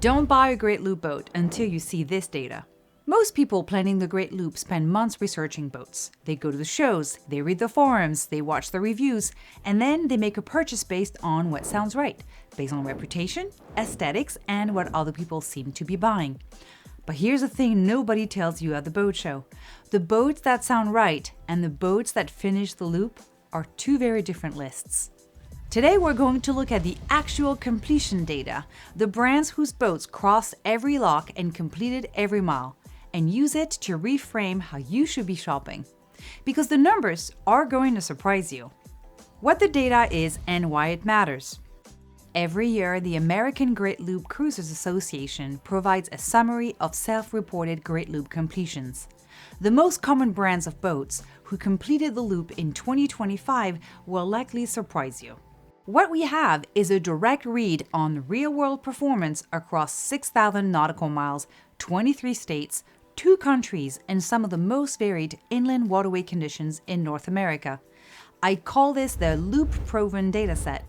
Don't buy a Great Loop boat until you see this data. Most people planning the Great Loop spend months researching boats. They go to the shows, they read the forums, they watch the reviews, and then they make a purchase based on what sounds right, based on reputation, aesthetics, and what other people seem to be buying. But here's the thing nobody tells you at the boat show. The boats that sound right and the boats that finish the loop are two very different lists. Today we're going to look at the actual completion data, the brands whose boats crossed every lock and completed every mile, and use it to reframe how you should be shopping. Because the numbers are going to surprise you. What the data is and why it matters. Every year, the American Great Loop Cruisers Association provides a summary of self-reported Great Loop completions. The most common brands of boats who completed the loop in 2025 will likely surprise you. What we have is a direct read on real-world performance across 6,000 nautical miles, 23 states, 2 countries, and some of the most varied inland waterway conditions in North America. I call this the Loop-Proven Dataset,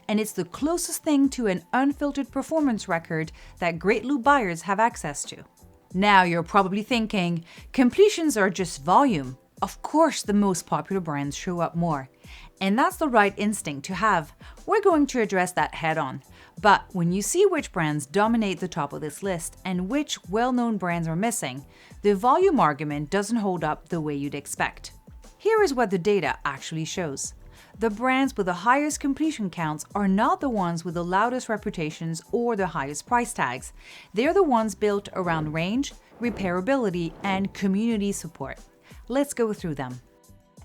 and it's the closest thing to an unfiltered performance record that Great Loop buyers have access to. Now you're probably thinking, completions are just volume. Of course, the most popular brands show up more. And that's the right instinct to have. We're going to address that head on. But when you see which brands dominate the top of this list and which well-known brands are missing, the volume argument doesn't hold up the way you'd expect. Here is what the data actually shows. The brands with the highest completion counts are not the ones with the loudest reputations or the highest price tags. They're the ones built around range, repairability, and community support. Let's go through them.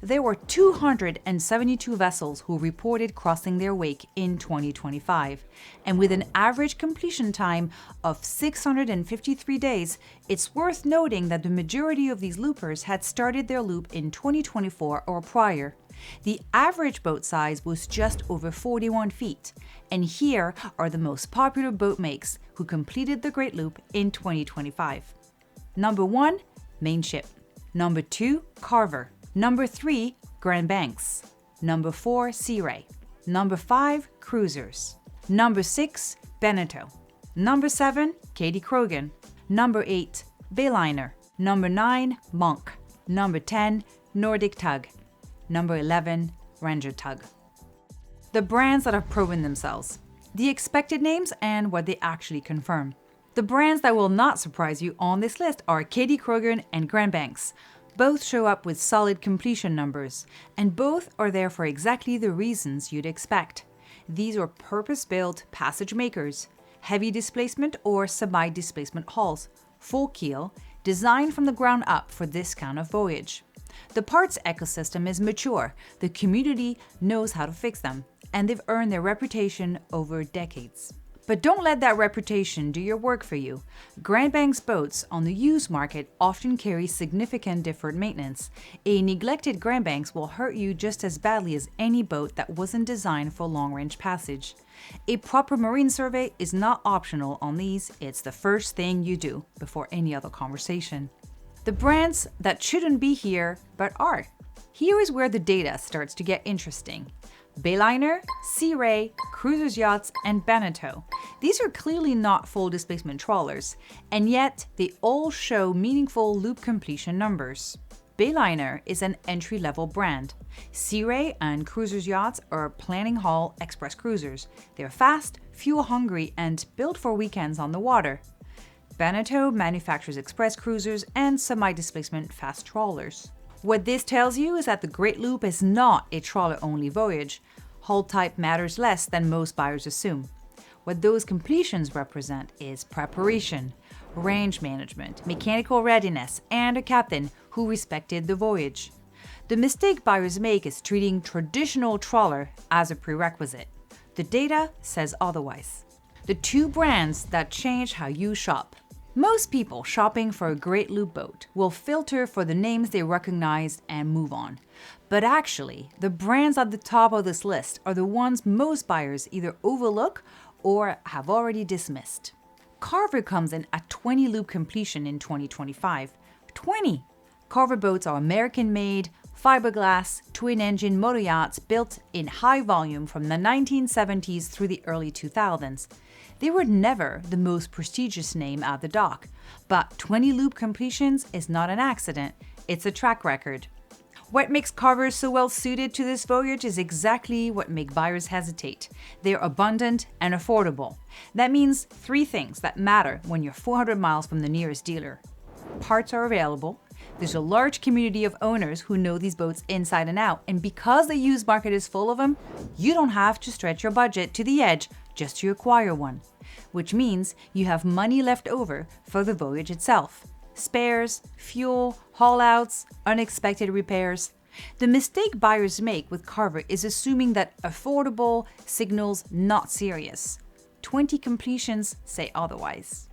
There were 272 vessels who reported crossing their wake in 2025, and with an average completion time of 653 days, it's worth noting that the majority of these loopers had started their loop in 2024 or prior. The average boat size was just over 41 feet, and here are the most popular boat makes who completed the Great Loop in 2025. Number 1, Mainship. Number 2, Carver. Number 3, Grand Banks. Number 4, Sea Ray. Number 5, Cruisers. Number 6, Beneteau. Number 7, Kadey-Krogen. Number 8, Bayliner. Number 9, Monk. Number 10, Nordic Tug. Number 11, Ranger Tug. The brands that have proven themselves. The expected names and what they actually confirm. The brands that will not surprise you on this list are Kadey-Krogen and Grand Banks. Both show up with solid completion numbers, and both are there for exactly the reasons you'd expect. These are purpose-built passage makers, heavy displacement or semi-displacement hulls, full keel, designed from the ground up for this kind of voyage. The parts ecosystem is mature, the community knows how to fix them, and they've earned their reputation over decades. But don't let that reputation do your work for you. Grand Banks boats on the used market often carry significant deferred maintenance. A neglected Grand Banks will hurt you just as badly as any boat that wasn't designed for long-range passage. A proper marine survey is not optional on these, it's the first thing you do before any other conversation. The brands that shouldn't be here but are. Here is where the data starts to get interesting. Bayliner, Sea Ray, Cruisers Yachts, and Beneteau. These are clearly not full displacement trawlers, and yet they all show meaningful loop completion numbers. Bayliner is an entry-level brand. Sea Ray and Cruisers Yachts are planning haul express cruisers. They're fast, fuel-hungry, and built for weekends on the water. Beneteau manufactures express cruisers and semi-displacement fast trawlers. What this tells you is that the Great Loop is not a trawler-only voyage. Hull type matters less than most buyers assume. What those completions represent is preparation, range management, mechanical readiness, and a captain who respected the voyage. The mistake buyers make is treating traditional trawler as a prerequisite. The data says otherwise. The 2 brands that change how you shop. Most people shopping for a Great Loop boat will filter for the names they recognize and move on. But actually, the brands at the top of this list are the ones most buyers either overlook or have already dismissed. Carver comes in at 20 loop completion in 2025. 20! Carver boats are American-made, fiberglass, twin-engine motor yachts built in high volume from the 1970s through the early 2000s. They were never the most prestigious name at the dock, but 20 loop completions is not an accident, it's a track record. What makes Carver so well suited to this voyage is exactly what makes buyers hesitate. They're abundant and affordable. That means 3 things that matter when you're 400 miles from the nearest dealer. Parts are available. There's a large community of owners who know these boats inside and out, and because the used market is full of them, you don't have to stretch your budget to the edge just to acquire one, which means you have money left over for the voyage itself. Spares, fuel, haul-outs, unexpected repairs. The mistake buyers make with Carver is assuming that affordable signals not serious. 20 completions say otherwise.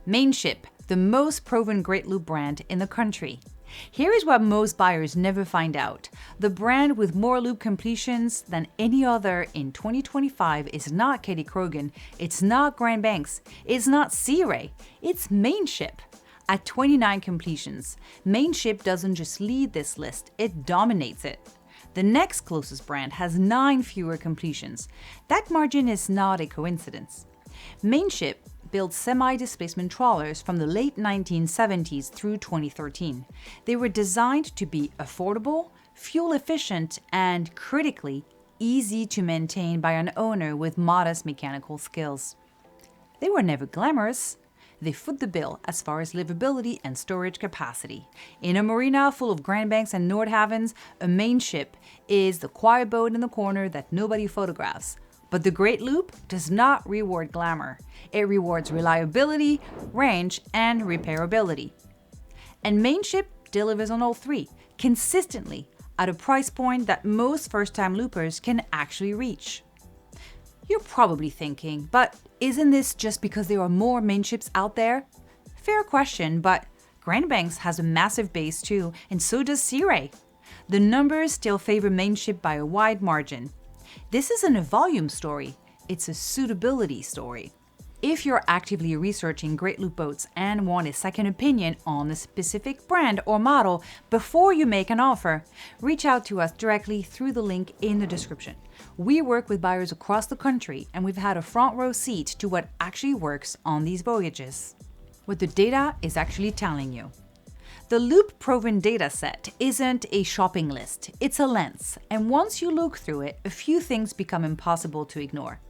Mainship, the most proven Great Loop brand in the country. Here is what most buyers never find out. The brand with more loop completions than any other in 2025 is not Kadey-Krogen, it's not Grand Banks, it's not Sea Ray, it's Mainship. At 29 completions, Mainship doesn't just lead this list, it dominates it. The next closest brand has 9 fewer completions. That margin is not a coincidence. Mainship built semi-displacement trawlers from the late 1970s through 2013. They were designed to be affordable, fuel efficient, and critically easy to maintain by an owner with modest mechanical skills. They were never glamorous. They foot the bill as far as livability and storage capacity. In a marina full of Grand Banks and Nordhavens, a Mainship is the quiet boat in the corner that nobody photographs. But the Great Loop does not reward glamour. It rewards reliability, range, and repairability. And Mainship delivers on all 3, consistently, at a price point that most first-time loopers can actually reach. You're probably thinking, but isn't this just because there are more Mainships out there? Fair question, but Grand Banks has a massive base too, and so does Sea Ray. The numbers still favor Mainship by a wide margin. This isn't a volume story, it's a suitability story. If you're actively researching Great Loop boats and want a second opinion on a specific brand or model before you make an offer, reach out to us directly through the link in the description. We work with buyers across the country and we've had a front row seat to what actually works on these voyages. What the data is actually telling you. The Loop-Proven Dataset isn't a shopping list, it's a lens, and once you look through it, a few things become impossible to ignore.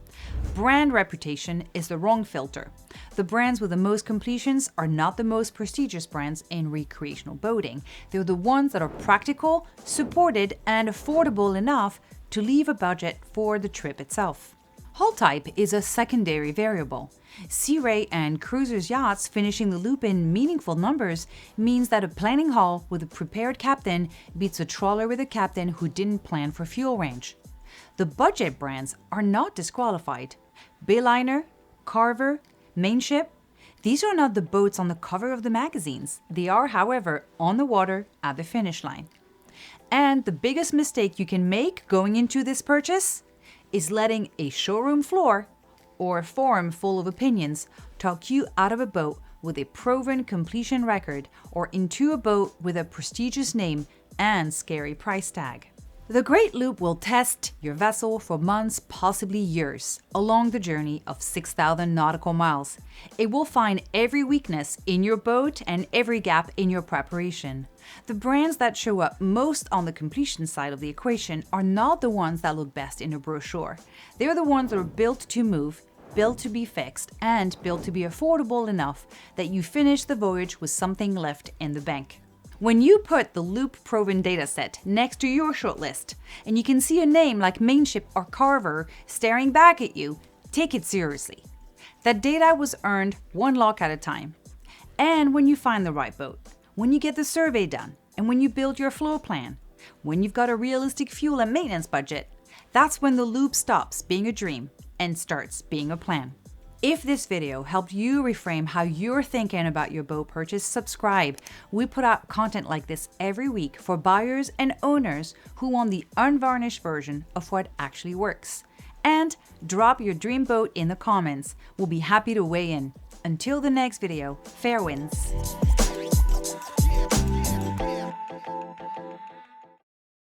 Brand reputation is the wrong filter. The brands with the most completions are not the most prestigious brands in recreational boating. They're the ones that are practical, supported, and affordable enough to leave a budget for the trip itself. Hull type is a secondary variable. Sea Ray and cruisers yachts finishing the loop in meaningful numbers means that a planning hull with a prepared captain beats a trawler with a captain who didn't plan for fuel range. The budget brands are not disqualified. Bayliner, Carver, Mainship, these are not the boats on the cover of the magazines. They are, however, on the water at the finish line. And the biggest mistake you can make going into this purchase is letting a showroom floor or a forum full of opinions talk you out of a boat with a proven completion record or into a boat with a prestigious name and scary price tag. The Great Loop will test your vessel for months, possibly years, along the journey of 6,000 nautical miles. It will find every weakness in your boat and every gap in your preparation. The brands that show up most on the completion side of the equation are not the ones that look best in a brochure. They're the ones that are built to move, built to be fixed, and built to be affordable enough that you finish the voyage with something left in the bank. When you put the Loop-Proven Dataset next to your shortlist, and you can see a name like Mainship or Carver staring back at you, take it seriously. That data was earned one lock at a time. And when you find the right boat, when you get the survey done, and when you build your floor plan, when you've got a realistic fuel and maintenance budget, that's when the Loop stops being a dream and starts being a plan. If this video helped you reframe how you're thinking about your boat purchase, subscribe. We put out content like this every week for buyers and owners who want the unvarnished version of what actually works. And drop your dream boat in the comments. We'll be happy to weigh in. Until the next video, fair winds.